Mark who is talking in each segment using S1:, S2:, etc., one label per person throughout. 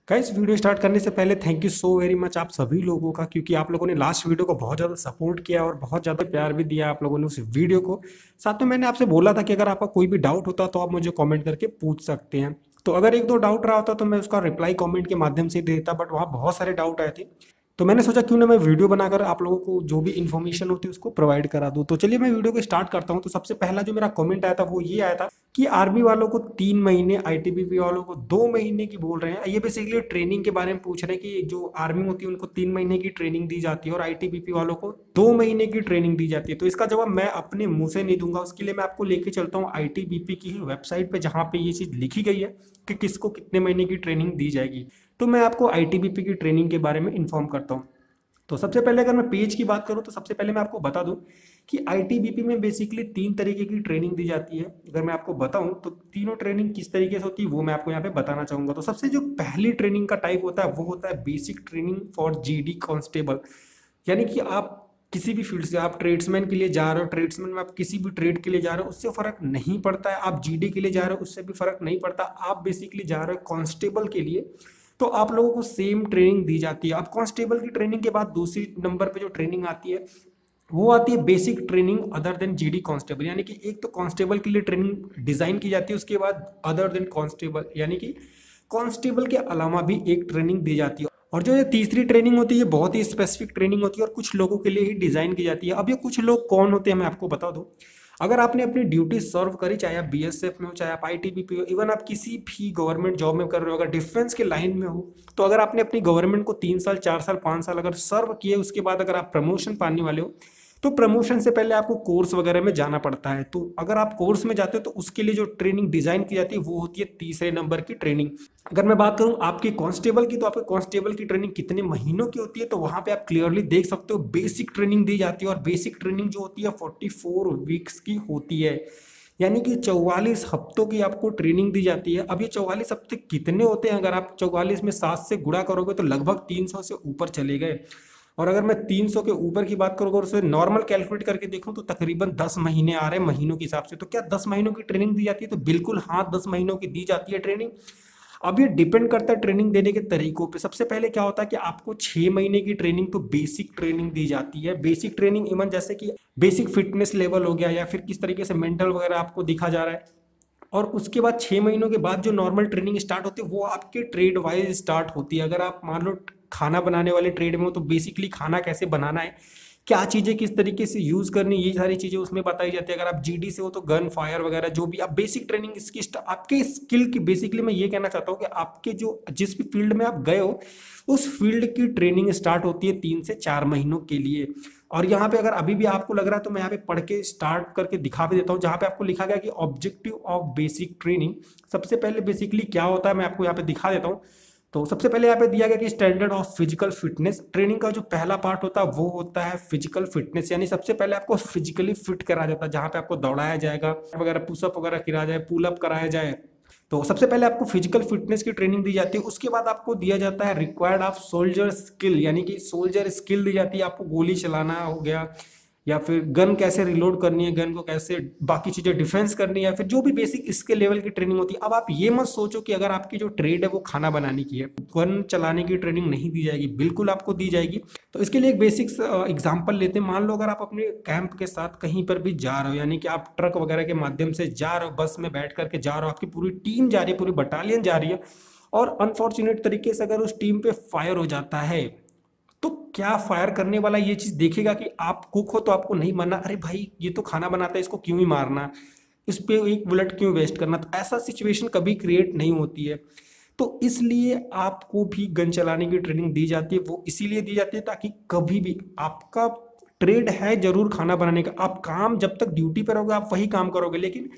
S1: Guys video start करने से पहले thank you so very much आप सभी लोगों का, क्योंकि आप लोगों ने लास्ट वीडियो को बहुत ज़्यादा सपोर्ट किया और बहुत ज़्यादा प्यार भी दिया आप लोगों ने उस वीडियो को। साथ में मैंने आपसे बोला था कि अगर आपका कोई भी डाउट होता तो आप मुझे कमेंट करके पूछ सकते हैं। तो अगर एक दो डाउट रहा होता तो मैं उसका रिप्लाई कमेंट के माध्यम से दे देता, बट वहाँ बहुत सारे डाउट आए थे। तो मैंने सोचा क्यों ना मैं वीडियो बनाकर आप लोगों को जो भी इन्फॉर्मेशन होती है उसको प्रोवाइड करा दूँ। तो चलिए मैं वीडियो को स्टार्ट करता हूँ। तो सबसे पहला जो मेरा कमेंट आया था वो ये आया था कि आर्मी वालों को 3 महीने, आईटीबीपी वालों को 2 महीने की बोल रहे हैं। ये बेसिकली ट्रेनिंग के बारे में पूछ रहे हैं कि जो आर्मी होती है उनको 3 महीने की ट्रेनिंग दी जाती है और आईटीबीपी वालों को 2 महीने की ट्रेनिंग दी जाती है। तो इसका जवाब मैं अपने मुंह से नहीं दूंगा, उसके लिए मैं आपको लेके चलता हूँ आईटीबीपी की ही वेबसाइट पे, जहाँ पे ये चीज़ लिखी गई है कि किसको कितने महीने की ट्रेनिंग दी जाएगी। तो मैं आपको आईटीबीपी की ट्रेनिंग के बारे में इन्फॉर्म करता हूँ। तो सबसे पहले अगर मैं पेज की बात करूं तो सबसे पहले मैं आपको बता दूं कि आईटीबीपी में बेसिकली 3 तरीके की ट्रेनिंग दी जाती है। अगर मैं आपको बताऊं तो तीनों ट्रेनिंग किस तरीके से होती है वो मैं आपको यहाँ पे बताना चाहूंगा। तो सबसे जो पहली ट्रेनिंग का टाइप होता है वो होता है basic training for GD constable. यानी कि आप किसी भी फील्ड से, आप ट्रेड्समैन के लिए जा रहे हो, ट्रेड्समैन में आप किसी भी ट्रेड के लिए जा रहे हो उससे फर्क नहीं पड़ता है, आप जीडी के लिए जा रहे हो उससे भी फर्क नहीं पड़ता, आप बेसिकली जा रहे हो कांस्टेबल के लिए, तो आप लोगों को सेम ट्रेनिंग दी जाती है। अब कांस्टेबल की ट्रेनिंग के बाद दूसरी नंबर पे जो ट्रेनिंग आती है वो आती है basic training other than GD constable. यानी कि एक तो कांस्टेबल के लिए ट्रेनिंग डिजाइन की जाती है, उसके बाद अदर देन कांस्टेबल यानी कि कांस्टेबल के अलावा भी एक ट्रेनिंग दी जाती है। और जो ये तीसरी ट्रेनिंग होती है बहुत ही स्पेसिफिक ट्रेनिंग होती है और कुछ लोगों के लिए ही डिजाइन की जाती है। अब ये कुछ लोग कौन होते हैं मैं आपको बता दूं। अगर आपने अपनी ड्यूटी सर्व करी, चाहे आप बीएसएफ में हो, चाहे आप आईटीबीपी हो, इवन आप किसी भी गवर्नमेंट जॉब में कर रहे हो, अगर डिफेंस के लाइन में हो, तो अगर आपने अपनी गवर्नमेंट को 3 साल, 4 साल, 5 साल अगर सर्व किए, उसके बाद अगर आप प्रमोशन पाने वाले हो तो प्रमोशन से पहले आपको कोर्स वगैरह में जाना पड़ता है। तो अगर आप कोर्स में जाते हो तो उसके लिए जो ट्रेनिंग डिजाइन की जाती है वो होती है तीसरे नंबर की ट्रेनिंग। अगर मैं बात करूं आपकी कांस्टेबल की, तो आपके कांस्टेबल की ट्रेनिंग कितने महीनों की होती है तो वहां पे आप क्लियरली देख सकते हो बेसिक ट्रेनिंग दी जाती है। और बेसिक ट्रेनिंग जो होती है 44 वीक्स की होती है, यानी कि 44 हफ्तों की आपको ट्रेनिंग दी जाती है। अब ये 44 हफ्ते कितने होते हैं, अगर आप 44 में 7 से गुणा करोगे तो लगभग 300 से ऊपर चले गए। और अगर मैं 300 के ऊपर की बात करूँ और उसे नॉर्मल कैलकुलेट करके देखूं तो तकरीबन 10 महीने आ रहे हैं महीनों के हिसाब से। तो क्या 10 महीनों की ट्रेनिंग दी जाती है? तो बिल्कुल हाँ, 10 महीनों की दी जाती है ट्रेनिंग। अब ये डिपेंड करता है ट्रेनिंग देने के तरीकों पे। सबसे पहले क्या होता है कि आपको 6 महीने की ट्रेनिंग तो बेसिक ट्रेनिंग दी जाती है। बेसिक ट्रेनिंग इवन जैसे कि बेसिक फिटनेस लेवल हो गया या फिर किस तरीके से मेंटल वगैरह आपको दिखा जा रहा है। और उसके बाद 6 महीनों के बाद जो नॉर्मल ट्रेनिंग स्टार्ट होती है वो आपके ट्रेड वाइज स्टार्ट होती है। अगर आप मान लो खाना बनाने वाले ट्रेड में हो तो बेसिकली खाना कैसे बनाना है, क्या चीज़ें किस तरीके से यूज़ करनी, ये सारी चीज़ें उसमें बताई जाती है। अगर आप जीडी से हो तो गन फायर वगैरह जो भी आप बेसिक ट्रेनिंग इसकी आपके स्किल की, बेसिकली मैं ये कहना चाहता हूँ कि आपके जो जिस भी फील्ड में आप गए हो उस फील्ड की ट्रेनिंग स्टार्ट होती है 3 से 4 महीनों के लिए। और यहाँ पे अगर अभी भी आपको लग रहा है तो मैं यहाँ पे पढ़ के स्टार्ट करके दिखा भी देता हूँ, जहाँ पे आपको लिखा गया कि ऑब्जेक्टिव ऑफ बेसिक ट्रेनिंग। सबसे पहले बेसिकली क्या होता है मैं आपको यहाँ पे दिखा देता हूँ। तो सबसे पहले यहाँ पे दिया गया कि standard of physical fitness. Training का जो पहला पार्ट होता है वो होता है फिजिकल फिटनेस, यानी सबसे पहले आपको फिजिकली फिट करा जाता है, जहाँ पे आपको दौड़ाया जाएगा वगैरह, पुशअप वगैरह किया जाए, पुल अप कराया जाए। तो सबसे पहले आपको फिजिकल फिटनेस की ट्रेनिंग दी जाती है। उसके बाद आपको दिया जाता है रिक्वायर्ड ऑफ सोल्जर स्किल, यानी कि सोल्जर स्किल दी जाती है। आपको गोली चलाना हो गया या फिर गन कैसे रिलोड करनी है, गन को कैसे बाकी चीज़ें डिफेंस करनी है, या फिर जो भी बेसिक इसके लेवल की ट्रेनिंग होती है। अब आप ये मत सोचो कि अगर आपकी जो ट्रेड है वो खाना बनाने की है, गन चलाने की ट्रेनिंग नहीं दी जाएगी, बिल्कुल आपको दी जाएगी। तो इसके लिए एक बेसिक एग्जांपल लेते हैं। मान लो अगर आप अपने कैंप के साथ कहीं पर भी जा रहे हो, यानी कि आप ट्रक वगैरह के माध्यम से जा रहे हो, बस में बैठ करके जा रहे हो, आपकी पूरी टीम जा रही है, पूरी बटालियन जा रही है, और अनफॉर्चुनेट तरीके से अगर उस टीम पे फायर हो जाता है, तो क्या फायर करने वाला ये चीज देखेगा कि आप कुक हो तो आपको नहीं मारना, अरे भाई ये तो खाना बनाता है इसको क्यों ही मारना, इस पे एक बुलेट क्यों वेस्ट करना। तो ऐसा सिचुएशन कभी क्रिएट नहीं होती है। तो इसलिए आपको भी गन चलाने की ट्रेनिंग दी जाती है। वो इसीलिए दी जाती है ताकि कभी भी आपका ट्रेड है जरूर खाना बनाने का, आप काम जब तक ड्यूटी पर रहोगे आप वही काम करोगे, लेकिन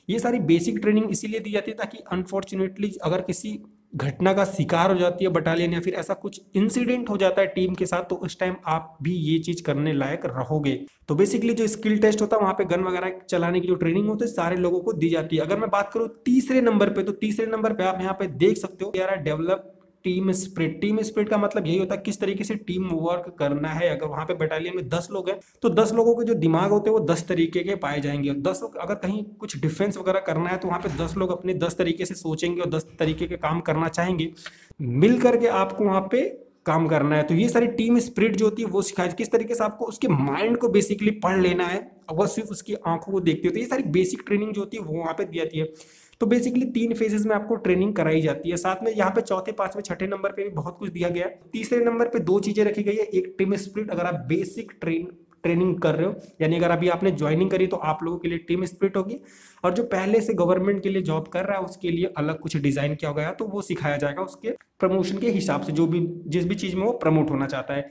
S1: ये सारी बेसिक ट्रेनिंग इसीलिए दी जाती है ताकि अनफॉर्चुनेटली अगर किसी घटना का शिकार हो जाती है बटालियन या फिर ऐसा कुछ इंसिडेंट हो जाता है टीम के साथ, तो उस टाइम आप भी ये चीज करने लायक रहोगे। तो बेसिकली जो स्किल टेस्ट होता है वहां पे गन वगैरह चलाने की जो ट्रेनिंग होती है सारे लोगों को दी जाती है। अगर मैं बात करूं तीसरे नंबर पे, तो तीसरे नंबर पे आप यहाँ पे देख सकते हो यार डेवलप टीम स्पिरिट का मतलब यही होता है किस तरीके से टीम वर्क करना है। अगर वहां पे बटालियन में 10 लोग हैं तो 10 लोगों के जो दिमाग होते हैं वो 10 तरीके के पाए जाएंगे। 10 लोग अगर कहीं कुछ डिफेंस वगैरह करना है तो वहां पे 10 लोग अपने 10 तरीके से सोचेंगे और 10 तरीके के काम करना चाहेंगे। मिल करके आपको वहां पे काम करना है। तो ये सारी टीम स्पिरिट जो होती है वो सिखाई किस तरीके से आपको उसके माइंड को बेसिकली पढ़ लेना है, वो सिर्फ उसकी आंखों को देखते हो। तो ये सारी बेसिक ट्रेनिंग जो होती है वो वहाँ पे दी जाती है। तो बेसिकली 3 फेजेस में आपको ट्रेनिंग कराई जाती है। साथ में यहाँ पे चौथे, पांचवें, छठे नंबर पे भी बहुत कुछ दिया गया है। तीसरे नंबर पे 2 चीजें रखी गई है। एक टीम स्पिरिट, अगर आप बेसिक ट्रेनिंग कर रहे हो, यानी अगर अभी आपने ज्वाइनिंग करी तो आप लोगों के लिए टीम स्पिरिट होगी। और जो पहले से गवर्नमेंट के लिए जॉब कर रहा है उसके लिए अलग कुछ डिजाइन किया गया तो वो सिखाया जाएगा उसके प्रमोशन के हिसाब से, जो भी जिस भी चीज में वो प्रमोट होना चाहता है।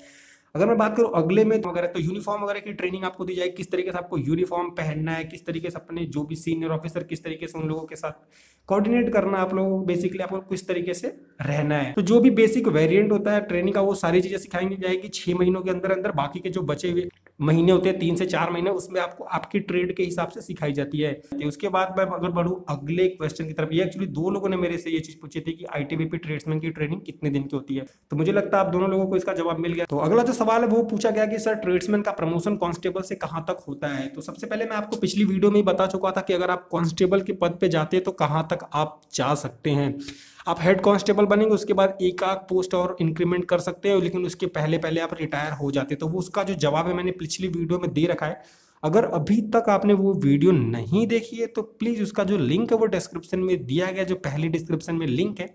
S1: अगर मैं बात करूं अगले में वगैरह तो यूनिफॉर्म वगैरह की ट्रेनिंग आपको दी जाएगी, किस तरीके से आपको यूनिफॉर्म पहनना है, किस तरीके से अपने जो भी सीनियर ऑफिसर किस तरीके से उन लोगों के साथ कोऑर्डिनेट करना है, आप लोगों को बेसिकली आपको किस तरीके से रहना है। तो जो भी बेसिक वेरिएंट होता है ट्रेनिंग का वो सारी चीजें सिखाएंगे जाएगी 6 महीनों के अंदर अंदर। बाकी के जो बचे हुए महीने होते हैं 3 से 4 महीने, उसमें आपको आपकी ट्रेड के हिसाब से सिखाई जाती है। तो उसके बाद मैं अगर बढ़ूं अगले क्वेश्चन की तरफ, ये एक्चुअली 2 लोगों ने मेरे से ये चीज पूछी थी कि आईटीबीपी ट्रेड्समैन की ट्रेनिंग कितने दिन की होती है। तो मुझे लगता है आप दोनों लोगों को इसका जवाब मिल गया। तो अगला जो सवाल है वो पूछा गया कि सर ट्रेड्समैन का प्रमोशन कांस्टेबल से कहां तक होता है। तो सबसे पहले मैं आपको पिछली वीडियो में ही बता चुका था कि अगर आप कांस्टेबल के पद पे जाते हैं तो कहां तक आप जा सकते हैं। आप हेड कांस्टेबल बनेंगे, उसके बाद एक आध पोस्ट और इंक्रीमेंट कर सकते हैं, लेकिन उसके पहले पहले आप रिटायर हो जाते हैं। तो वो उसका जो जवाब है मैंने पिछली वीडियो में दे रखा है। अगर अभी तक आपने वो वीडियो नहीं देखी है तो प्लीज उसका जो लिंक है वो डिस्क्रिप्शन में दिया गया, जो पहली डिस्क्रिप्शन में लिंक है,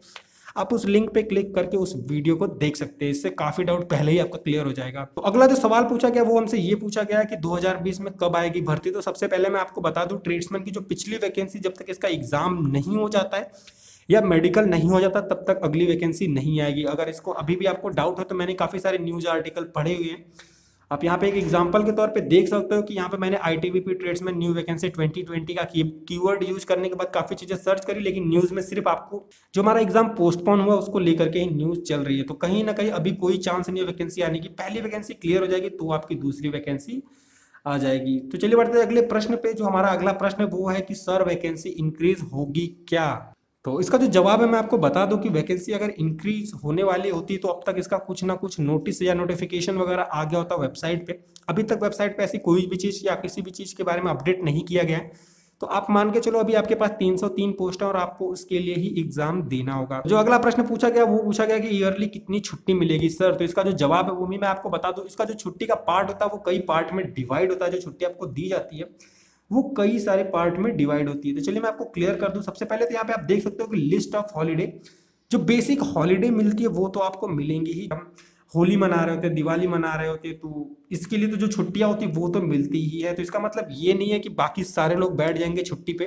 S1: आप उस लिंक पे क्लिक करके उस वीडियो को देख सकते हैं। इससे काफी डाउट पहले ही आपका क्लियर हो जाएगा। तो अगला जो सवाल पूछा गया वो हमसे ये पूछा गया कि 2020 में कब आएगी भर्ती। तो सबसे पहले मैं आपको बता दूं ट्रेड्समैन की जो पिछली वैकेंसी, जब तक इसका एग्जाम नहीं हो जाता है या मेडिकल नहीं हो जाता तब तक अगली वैकेंसी नहीं आएगी। अगर इसको अभी भी आपको डाउट है तो मैंने काफी सारे न्यूज आर्टिकल पढ़े हुए हैं। आप यहाँ पे एक एग्जांपल के तौर पे देख सकते हो कि यहाँ पे मैंने आईटीबीपी ट्रेड्समैन न्यू वैकेंसी 2020 का कीवर्ड यूज करने के बाद काफी चीजें सर्च करी, लेकिन न्यूज में सिर्फ आपको जो हमारा एग्जाम पोस्टपोन हुआ उसको लेकर के ही न्यूज चल रही है। तो कहीं ना कहीं अभी कोई चांस नहीं है वैकेंसी आने की। पहली वैकेंसी क्लियर हो जाएगी तो आपकी दूसरी वैकेंसी आ जाएगी। तो चलिए बढ़ते हैं अगले प्रश्न पे। जो हमारा अगला प्रश्न है वो है कि सर वैकेंसी इंक्रीज होगी क्या। तो इसका जो जवाब है मैं आपको बता दूं कि वैकेंसी अगर इंक्रीज होने वाली होती तो अब तक इसका कुछ ना कुछ नोटिस या नोटिफिकेशन वगैरह आ गया होता वेबसाइट पे। अभी तक वेबसाइट पे ऐसी कोई भी चीज या किसी भी चीज के बारे में अपडेट नहीं किया गया है। तो आप मान के चलो अभी आपके पास 303 पोस्ट है और आपको उसके लिए ही एग्जाम देना होगा। जो अगला प्रश्न पूछा गया वो पूछा गया कि ईयरली कितनी छुट्टी मिलेगी सर। तो इसका जो जवाब है वो भी मैं आपको बता दूं। इसका जो छुट्टी का पार्ट होता है वो कई पार्ट में डिवाइड होता है। जो छुट्टी आपको दी जाती है वो कई सारे पार्ट में डिवाइड होती है। तो चलिए मैं आपको क्लियर कर दूं। सबसे पहले तो यहाँ पे आप देख सकते हो कि लिस्ट ऑफ हॉलीडे, जो बेसिक हॉलीडे मिलती है वो तो आपको मिलेंगी ही। हम होली मना रहे होते, दिवाली मना रहे होते, तो इसके लिए तो जो छुट्टियां होती वो तो मिलती ही है। तो इसका मतलब ये नहीं है कि बाकी सारे लोग बैठ जाएंगे छुट्टी पे,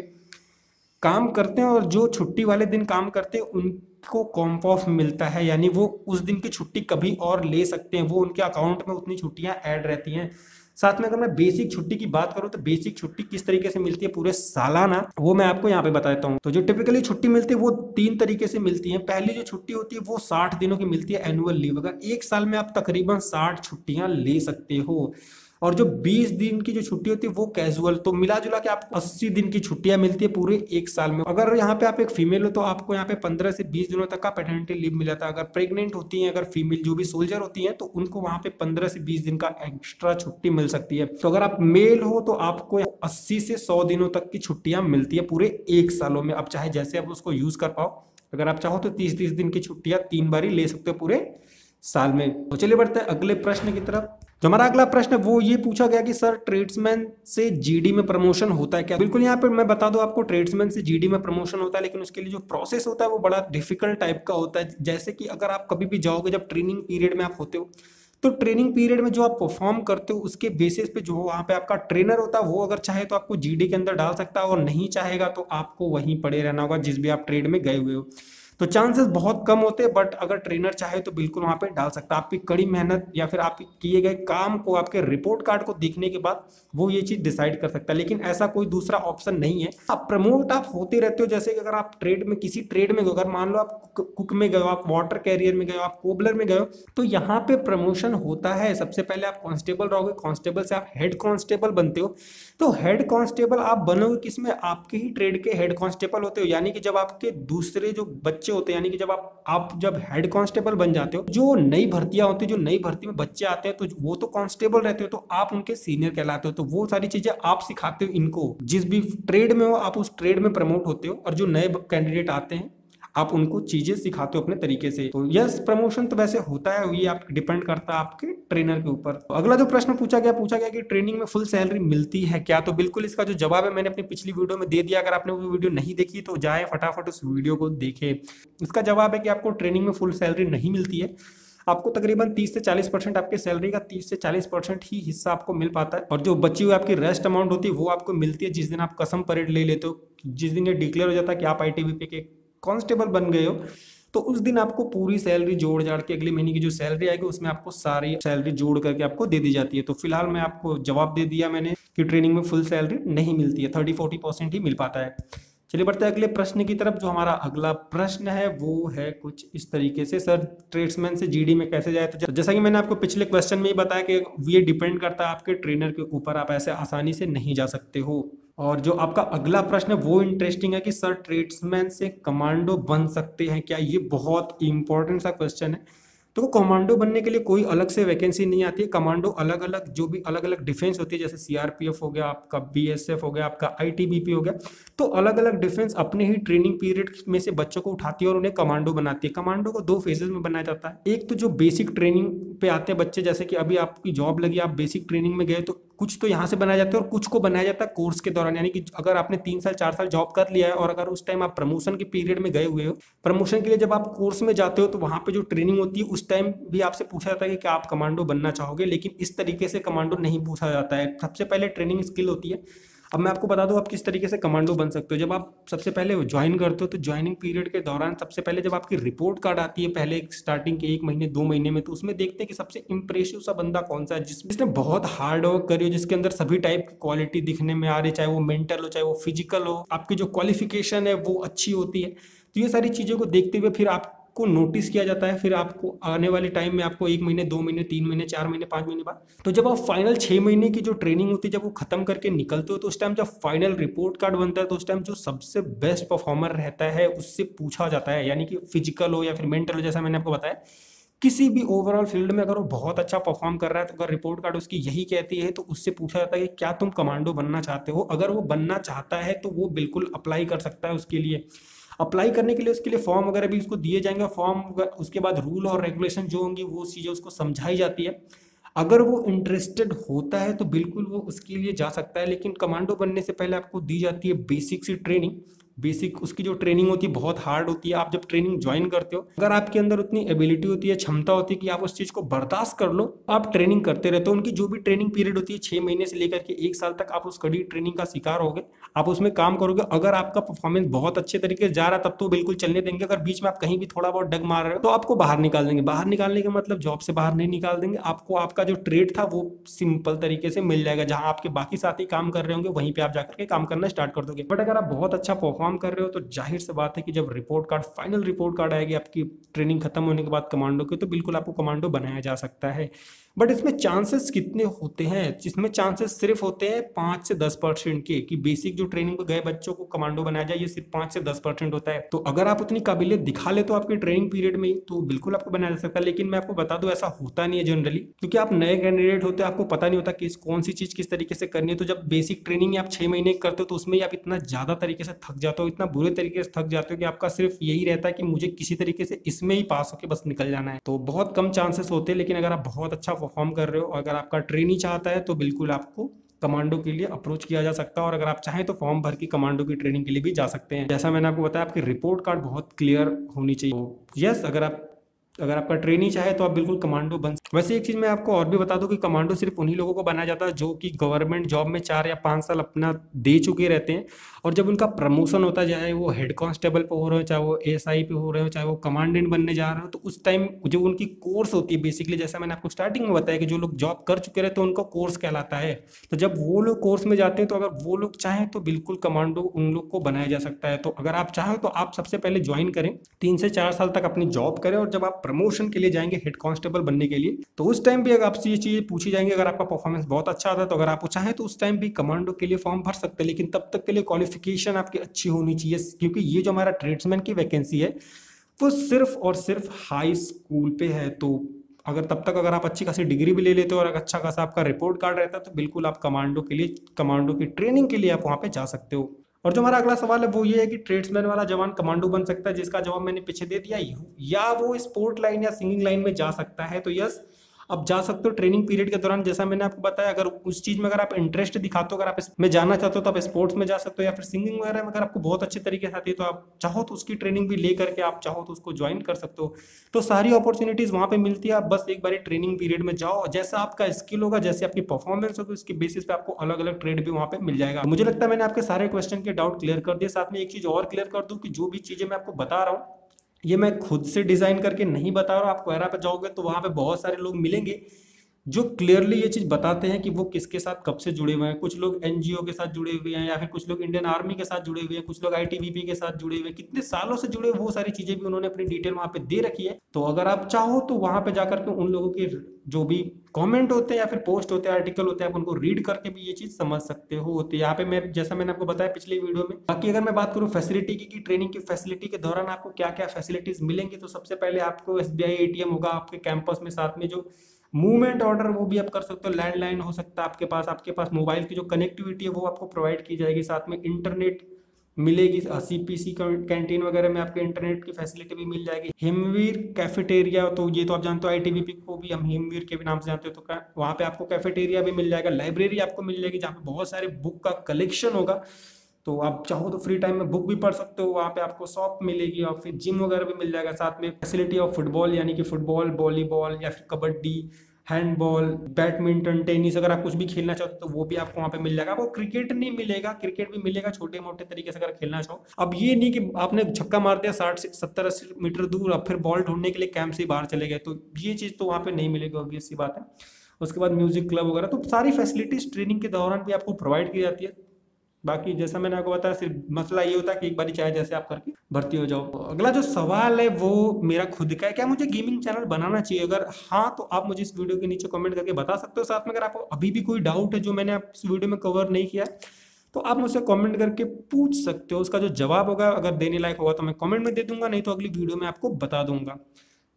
S1: काम करते हैं और जो छुट्टी वाले दिन काम करते हैं उनको कॉम्प ऑफ मिलता है, यानी वो उस दिन की छुट्टी कभी और ले सकते हैं। वो उनके अकाउंट में उतनी छुट्टियां ऐड रहती हैं। साथ में अगर मैं बेसिक छुट्टी की बात करूं तो बेसिक छुट्टी किस तरीके से मिलती है पूरे सालाना, वो मैं आपको यहाँ पे बता देता हूँ। तो जो टिपिकली छुट्टी मिलती है वो 3 तरीके से मिलती है। पहली जो छुट्टी होती है वो 60 दिनों की मिलती है एनुअल लीव। अगर एक साल में आप तकरीबन 60 छुट्टियां ले सकते हो। और जो 20 दिन की जो छुट्टी होती है वो कैजुअल। तो मिला जुला के आपको 80 दिन की छुट्टियां मिलती है पूरे एक साल में। अगर यहाँ पे आप एक फीमेल हो तो आपको यहाँ पे 15 से 20 दिनों तक का पैटर्निटी लीव मिला था। अगर प्रेग्नेंट होती हैं, अगर फीमेल जो भी सोल्जर होती हैं, तो उनको वहां पे 15 से 20 दिन का एक्स्ट्रा छुट्टी मिल सकती है। तो अगर आप मेल हो तो आपको 80 से 100 दिनों तक की छुट्टियां मिलती है पूरे एक सालों में। अब चाहे जैसे आप उसको यूज कर पाओ। अगर आप चाहो तो 30-30 दिन की छुट्टियां 3 बार ही ले सकते हो पूरे साल में। तो चलिए बढ़ते हैं अगले प्रश्न की तरफ। जो हमारा अगला प्रश्न है वो ये पूछा गया कि सर ट्रेड्समैन से जीडी में प्रमोशन होता है क्या। बिल्कुल यहाँ पे मैं बता दूं आपको, ट्रेड्समैन से जीडी में प्रमोशन होता है, लेकिन उसके लिए जो प्रोसेस होता है वो बड़ा डिफिकल्ट टाइप का होता है। जैसे कि अगर आप कभी भी जाओगे, जब ट्रेनिंग पीरियड में आप होते हो, तो ट्रेनिंग पीरियड में जो आप परफॉर्म करते हो उसके बेसिस पे जो वहाँ पे आपका ट्रेनर होता है वो अगर चाहे तो आपको जीडी के अंदर डाल सकता है, और नहीं चाहेगा तो आपको वहीं पड़े रहना होगा जिस भी आप ट्रेड में गए हुए हो। तो चांसेस बहुत कम होते हैं, बट अगर ट्रेनर चाहे तो बिल्कुल वहां पे डाल सकता है। आपकी कड़ी मेहनत या फिर आप किए गए काम को, आपके रिपोर्ट कार्ड को देखने के बाद वो ये चीज डिसाइड कर सकता है। लेकिन ऐसा कोई दूसरा ऑप्शन नहीं है। आप प्रमोट आप होते रहते हो। जैसे कि अगर आप ट्रेड में किसी ट्रेड में गए, अगर मान लो आप कुक में गए हो, आप वाटर कैरियर में गए हो, आप कोबलर में गए हो, तो यहाँ पे प्रमोशन होता है। सबसे पहले आप कांस्टेबल रहोगे, कांस्टेबल से आप हेड कांस्टेबल बनते हो। तो हेड कांस्टेबल आप बनोगे किसमें, आपके ही ट्रेड के हेड कांस्टेबल होते हो। यानी कि जब आपके दूसरे जो बच्चे बच्चे होते हैं, यानी कि जब आप जब हेड कांस्टेबल बन जाते हो, जो नई भर्तियां होती है, जो नई भर्ती में बच्चे आते हैं, तो वो तो कांस्टेबल रहते हो, तो आप उनके सीनियर कहलाते हो। तो वो सारी चीजें आप सिखाते हो इनको, जिस भी ट्रेड में हो आप उस ट्रेड में प्रमोट होते हो, और जो नए कैंडिडेट आते हैं आप उनको चीजें सिखाते हो अपने तरीके से। तो यस, प्रमोशन तो वैसे होता है, ये आप डिपेंड करता है आपके ट्रेनर के ऊपर। तो अगला जो प्रश्न पूछा गया कि ट्रेनिंग में फुल सैलरी मिलती है क्या? तो बिल्कुल इसका जो जवाब है मैंने अपनी पिछली वीडियो में दे दिया। अगर आपने वो वीडियो नहीं देखी तो जाए फटाफट उस वीडियो को देखे। इसका जवाब है कि आपको ट्रेनिंग में फुल सैलरी नहीं मिलती है। आपको तकरीबन 30 से 40% आपके सैलरी का 30 से 40% ही हिस्सा आपको मिल पाता है, और जो बची हुई आपकी रेस्ट अमाउंट होती है वो आपको मिलती है जिस दिन आप कसम परेड ले लेते हो। जिस दिन ये डिक्लेयर हो जाता है कि आप आईटीबीपी के कांस्टेबल बन गए हो, तो उस दिन आपको पूरी सैलरी जोड़ जाड़ के अगले महीने की जो सैलरी आएगी उसमें आपको सारी सैलरी जोड़ करके आपको दे दी जाती है। तो फिलहाल मैं आपको जवाब दे दिया मैंने कि ट्रेनिंग में फुल सैलरी नहीं मिलती है, 30-40% ही मिल पाता है। चलिए बढ़ते हैं अगले प्रश्न की तरफ। जो हमारा अगला प्रश्न है वो है कुछ इस तरीके से, सर ट्रेड्समैन से जीडी में कैसे जाए? तो जैसा कि मैंने आपको पिछले क्वेश्चन में ही बताया कि ये डिपेंड करता है आपके ट्रेनर के ऊपर, आप ऐसे आसानी से नहीं जा सकते हो। और जो आपका अगला प्रश्न है वो इंटरेस्टिंग है कि सर ट्रेड्समैन से कमांडो बन सकते हैं क्या? ये बहुत इंपॉर्टेंट सा क्वेश्चन है। तो कमांडो बनने के लिए कोई अलग से वैकेंसी नहीं आती है। कमांडो अलग अलग जो भी अलग अलग डिफेंस होती है, जैसे सीआरपीएफ हो गया आपका, बीएसएफ हो गया आपका, आईटीबीपी हो गया, तो अलग अलग डिफेंस अपने ही ट्रेनिंग पीरियड में से बच्चों को उठाती है और उन्हें कमांडो बनाती है। कमांडो को 2 फेजेस में बनाया जाता है। एक तो जो बेसिक ट्रेनिंग पे आते हैं बच्चे, जैसे कि अभी आपकी जॉब लगी, आप बेसिक ट्रेनिंग में गए, तो कुछ तो यहाँ से बनाया जाता है और कुछ को बनाया जाता है कोर्स के दौरान। यानी कि अगर आपने 3 साल 4 साल जॉब कर लिया है और अगर उस टाइम आप प्रमोशन के पीरियड में गए हुए हो, प्रमोशन के लिए जब आप कोर्स में जाते हो, तो वहां पे जो ट्रेनिंग होती है उस टाइम भी आपसे पूछा जाता है कि क्या आप कमांडो बनना चाहोगे। लेकिन इस तरीके से कमांडो नहीं पूछा जाता है। सबसे पहले ट्रेनिंग स्किल होती है। अब मैं आपको बता दूं आप किस तरीके से कमांडो बन सकते हो। जब आप सबसे पहले ज्वाइन करते हो, तो ज्वाइनिंग पीरियड के दौरान सबसे पहले जब आपकी रिपोर्ट कार्ड आती है, पहले स्टार्टिंग के 1 महीने 2 महीने में, तो उसमें देखते हैं कि सबसे इंप्रेसिव सा बंदा कौन सा है, जिसने बहुत हार्ड वर्क करी हो, जिसके अंदर सभी टाइप की क्वालिटी दिखने में आ रही, चाहे वो मेंटल हो चाहे वो फिजिकल हो, आपकी जो क्वालिफिकेशन है वो अच्छी होती है। तो ये सारी चीज़ों को देखते हुए फिर आप को नोटिस किया जाता है। फिर आपको आने वाले टाइम में आपको 1 महीने 2 महीने 3 महीने 4 महीने 5 महीने बाद, तो जब आप फाइनल 6 महीने की जो ट्रेनिंग होती है जब वो खत्म करके निकलते हो, तो उस टाइम जब फाइनल रिपोर्ट कार्ड बनता है, तो उस टाइम जो सबसे बेस्ट परफॉर्मर रहता है उससे पूछा जाता है। यानी कि फिजिकल हो या फिर मेंटल हो, जैसा मैंने आपको बताया, किसी भी ओवरऑल फील्ड में अगर वो बहुत अच्छा परफॉर्म कर रहा है, तो अगर रिपोर्ट कार्ड उसकी यही कहती है, तो उससे पूछा जाता है कि क्या तुम कमांडो बनना चाहते हो। अगर वो बनना चाहता है तो वो बिल्कुल अप्लाई कर सकता है। उसके लिए अप्लाई करने के लिए उसके लिए फॉर्म वगैरह भी उसको दिए जाएंगे। फॉर्म उसके बाद रूल और रेगुलेशन जो होंगी वो चीज़ें उसको समझाई जाती है। अगर वो इंटरेस्टेड होता है तो बिल्कुल वो उसके लिए जा सकता है। लेकिन कमांडो बनने से पहले आपको दी जाती है बेसिक सी ट्रेनिंग। बेसिक उसकी जो ट्रेनिंग होती है बहुत हार्ड होती है। आप जब ट्रेनिंग ज्वाइन करते हो, अगर आपके अंदर उतनी एबिलिटी होती है, क्षमता होती है कि आप उस चीज़ को बर्दाश्त कर लो, आप ट्रेनिंग करते रहते हो। उनकी जो भी ट्रेनिंग पीरियड होती है 6 महीने से लेकर के 1 साल तक, आप उस कड़ी ट्रेनिंग का शिकार होगे, आप उसमें काम करोगे। अगर आपका परफॉर्मेंस बहुत अच्छे तरीके से जा रहा है तब तो बिल्कुल चलने देंगे। अगर बीच में आप कहीं भी थोड़ा बहुत डग मार रहे हो तो आपको बाहर निकाल देंगे। बाहर निकालने का मतलब जॉब से बाहर नहीं निकाल देंगे, आपको आपका जो ट्रेड था वो सिंपल तरीके से मिल जाएगा। जहां आपके बाकी साथी काम कर रहे होंगे वहीं पे आप जाकर के काम करना स्टार्ट कर दोगे। बट अगर आप बहुत अच्छा परफॉर्म कर रहे हो तो जाहिर सी बात है कि जब report card final report card आएगी आपकी ट्रेनिंग खत्म होने के बाद कमांडो की, तो बिल्कुल आपको कमांडो बनाया जा सकता है। बट इसमें चांसेस कितने होते हैं? जिसमें चांसेस सिर्फ होते हैं 5 से 10% के, कि बेसिक जो ट्रेनिंग पे गए बच्चों को कमांडो बनाया जाए, ये सिर्फ 5 से 10% होता है। तो अगर आप उतनी काबिलियत दिखा ले तो आपकी ट्रेनिंग पीरियड में ही, तो बिल्कुल आपको बनाया जा सकता है। लेकिन मैं आपको बता दूं ऐसा होता नहीं है जनरली, क्योंकि आप नए कैंडिडेट होते हैं, आपको पता नहीं होता कि कौन सी चीज किस तरीके से करनी है। तो जब बेसिक ट्रेनिंग आप 6 महीने करते हो तो उसमें आप इतना ज्यादा तरीके से थक जाते हो, इतना बुरे तरीके से थक जाते हो कि आपका सिर्फ यही रहता है कि मुझे किसी तरीके से इसमें ही पास होकर बस निकल जाना है। तो बहुत कम चांसेस होते हैं। लेकिन अगर आप बहुत अच्छा परफॉर्म कर रहे हो, अगर आपका ट्रेनी चाहता है, तो बिल्कुल आपको कमांडो के लिए अप्रोच किया जा सकता है। और अगर आप चाहें तो फॉर्म भर के कमांडो की ट्रेनिंग के लिए भी जा सकते हैं। जैसा मैंने आपको बताया, आपकी रिपोर्ट कार्ड बहुत क्लियर होनी चाहिए। तो यस, अगर आपका ट्रेनी चाहे तो आप बिल्कुल कमांडो बन सकते। वैसे एक चीज मैं आपको और भी बता दूं कि कमांडो सिर्फ उन्हीं लोगों को बनाया जाता है जो कि गवर्नमेंट जॉब में 4 या 5 साल अपना दे चुके रहते हैं। और जब उनका प्रमोशन होता है, चाहे वो हेड कांस्टेबल पे हो रहे हो, चाहे वो एएसआई पे हो रहे हो, चाहे वो कमांडेंट बनने जा रहे हो, तो उस टाइम जो उनकी कोर्स होती है, बेसिकली जैसा मैंने आपको स्टार्टिंग में बताया कि जो लोग जॉब कर चुके रहते हैं उनको कोर्स कहलाता है। तो जब वो लोग कोर्स में जाते हैं, तो अगर वो लोग चाहें तो बिल्कुल कमांडो उन लोग को बनाया जा सकता है। तो अगर आप चाहें तो आप सबसे पहले ज्वाइन करें, 3 से 4 साल तक अपनी जॉब करें, और जब आप प्रमोशन के लिए जाएंगे हेड कांस्टेबल बनने के लिए, तो उस टाइम भी अगर आपसे ये चीजें पूछी जाएंगी, अगर आपका परफॉर्मेंस बहुत अच्छा आता है तो अगर आप चाहें तो उस टाइम भी कमांडो के लिए फॉर्म भर सकते हैं। लेकिन तब तक के लिए क्वालिफिकेशन आपकी अच्छी होनी चाहिए, क्योंकि ये जो हमारा ट्रेड्समैन की वैकेंसी है वो सिर्फ और सिर्फ हाई स्कूल पे है। तो अगर तब तक अगर आप अच्छी खासी डिग्री भी ले लेते हो और अगर अच्छा खासा आपका रिपोर्ट कार्ड रहता है तो बिल्कुल आप कमांडो के लिए, कमांडो की ट्रेनिंग के लिए आप वहाँ पे जा सकते हो। और जो हमारा अगला सवाल है वो ये है कि ट्रेड्समैन वाला जवान कमांडो बन सकता है, जिसका जवाब मैंने पीछे दे दिया, या वो स्पोर्ट लाइन या सिंगिंग लाइन में जा सकता है। तो यस, अब जा सकते हो ट्रेनिंग पीरियड के दौरान। जैसा मैंने आपको बताया, अगर उस चीज में अगर आप इंटरेस्ट दिखाते हो, अगर आप इसमें जाना चाहते हो तो आप स्पोर्ट्स में जा सकते हो, या फिर सिंगिंग वगैरह में अगर आपको बहुत अच्छे तरीके से आती है तो आप चाहो तो उसकी ट्रेनिंग भी ले करके आप चाहो तो उसको ज्वाइन कर सकते हो। तो सारी अपॉर्चुनिटीज वहां पे मिलती है। आप बस एक बार ट्रेनिंग पीरियड में जाओ, जैसा आपका स्किल होगा, जैसे आपकी परफॉर्मेंस होगी, उसके बेसिस पे आपको अलग अलग ट्रेड भी वहां पे मिल जाएगा। मुझे लगता है मैंने आपके सारे क्वेश्चन के डाउट क्लियर कर दिए। साथ में एक चीज और क्लियर कर दूं कि जो भी चीजें मैं आपको बता रहा हूँ ये मैं खुद से डिजाइन करके नहीं बता रहा हूँ। आप क्वेरा पे जाओगे तो वहां पे बहुत सारे लोग मिलेंगे जो क्लियरली ये चीज बताते हैं कि वो किसके साथ कब से जुड़े हुए हैं। कुछ लोग एनजीओ के साथ जुड़े हुए हैं, या फिर कुछ लोग इंडियन आर्मी के साथ जुड़े हुए हैं, कुछ लोग आईटीबीपी के साथ जुड़े हुए हैं, कितने सालों से जुड़े हुए, वो सारी चीजें भी उन्होंने अपनी डिटेल वहां पे दे रखी है। तो अगर आप चाहो तो वहां पे जाकर के उन लोगों के जो भी कमेंट होते हैं या फिर पोस्ट होते हैं, आर्टिकल होते हैं, आप उनको रीड करके भी ये चीज समझ सकते हो। तो यहाँ पे मैं, जैसा मैंने आपको बताया पिछले वीडियो में, बाकी अगर मैं बात करूँ फैसिलिटी की ट्रेनिंग की फैसिलिटी के दौरान आपको क्या क्या फैसिलिटीज मिलेंगी, तो सबसे पहले आपको एसबीआई एटीएम होगा आपके कैंपस में। साथ में जो मूवमेंट ऑर्डर वो भी आप कर सकते हो, लैंडलाइन हो सकता है आपके पास मोबाइल की जो कनेक्टिविटी है वो आपको प्रोवाइड की जाएगी। साथ में इंटरनेट मिलेगी, सीपीसी कैंटीन वगैरह में आपके इंटरनेट की फैसिलिटी भी मिल जाएगी। हिमवीर कैफेटेरिया, तो ये तो आप जानते हो आईटीबीपी को भी हम हिमवीर के भी नाम से जानते हो, तो वहाँ पे आपको कैफेटेरिया भी मिल जाएगा। लाइब्रेरी आपको मिल जाएगी जहाँ पे बहुत सारे बुक का कलेक्शन होगा, तो आप चाहो तो फ्री टाइम में बुक भी पढ़ सकते हो। वहाँ पे आपको शॉप मिलेगी और फिर जिम वगैरह भी मिल जाएगा। साथ में फैसिलिटी ऑफ फुटबॉल, यानी कि फुटबॉल, वॉलीबॉल या फिर कबड्डी, हैंडबॉल, बैडमिंटन, टेनिस, अगर आप कुछ भी खेलना चाहते हो तो वो भी आपको वहाँ पे मिल जाएगा। आपको क्रिकेट नहीं मिलेगा, क्रिकेट भी मिलेगा छोटे मोटे तरीके से अगर खेलना चाहो। अब ये नहीं कि आपने छक्का मार दिया 60 से 70-80 मीटर दूर, अब फिर बॉल ढूंढने के लिए कैंप से बाहर चले गए, तो ये चीज़ तो वहाँ पे नहीं मिलेगी, ऑब्वियस सी बात है। उसके बाद म्यूजिक क्लब वगैरह, तो सारी फैसिलिटीज ट्रेनिंग के दौरान भी आपको प्रोवाइड की जाती है। बाकी जैसा मैंने आपको बताया, सिर्फ मसला ये होता है कि एक बार चाहे जैसे आप करके भर्ती हो जाओ। अगला जो सवाल है वो मेरा खुद का है, क्या मुझे गेमिंग चैनल बनाना चाहिए? अगर हाँ तो आप मुझे इस वीडियो के नीचे कमेंट करके बता सकते हो। साथ में अगर आपको अभी भी कोई डाउट है जो मैंने आप इस वीडियो में कवर नहीं किया तो आप मुझसे कमेंट करके पूछ सकते हो। उसका जो जवाब होगा अगर देने लायक होगा तो मैं कमेंट में दे दूंगा, नहीं तो अगली वीडियो में आपको बता दूंगा।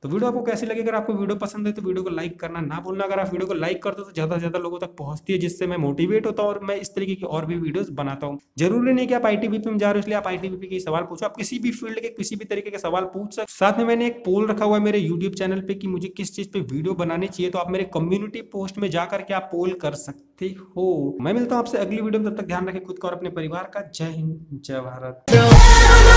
S1: तो वीडियो आपको कैसी लगी? अगर आपको वीडियो पसंद है तो वीडियो को लाइक करना ना भूलना। अगर आप वीडियो को लाइक करते हो तो ज़्यादा से ज़्यादा लोगों तक पहुंचती है, जिससे मैं मोटिवेट होता हूं और मैं इस तरीके की और भी वीडियोस बनाता हूं। जरूरी नहीं कि आप आईटीबीपी में जा रहे हो इसलिए आप आईटीबीपी के सवाल पूछो, आप किसी भी फील्ड के किसी भी तरीके के सवाल पूछ सकते। साथ में मैंने एक पोल रखा हुआ है मेरे यूट्यूब चैनल पे कि मुझे किस चीज़ पे वीडियो बनानी चाहिए, तो आप मेरे कम्युनिटी पोस्ट में जाकर के आप पोल कर सकते हो। मैं मिलता हूँ आपसे अगली वीडियो में, तब तक ध्यान रखें खुद का और अपने परिवार का। जय हिंद, जय भारत।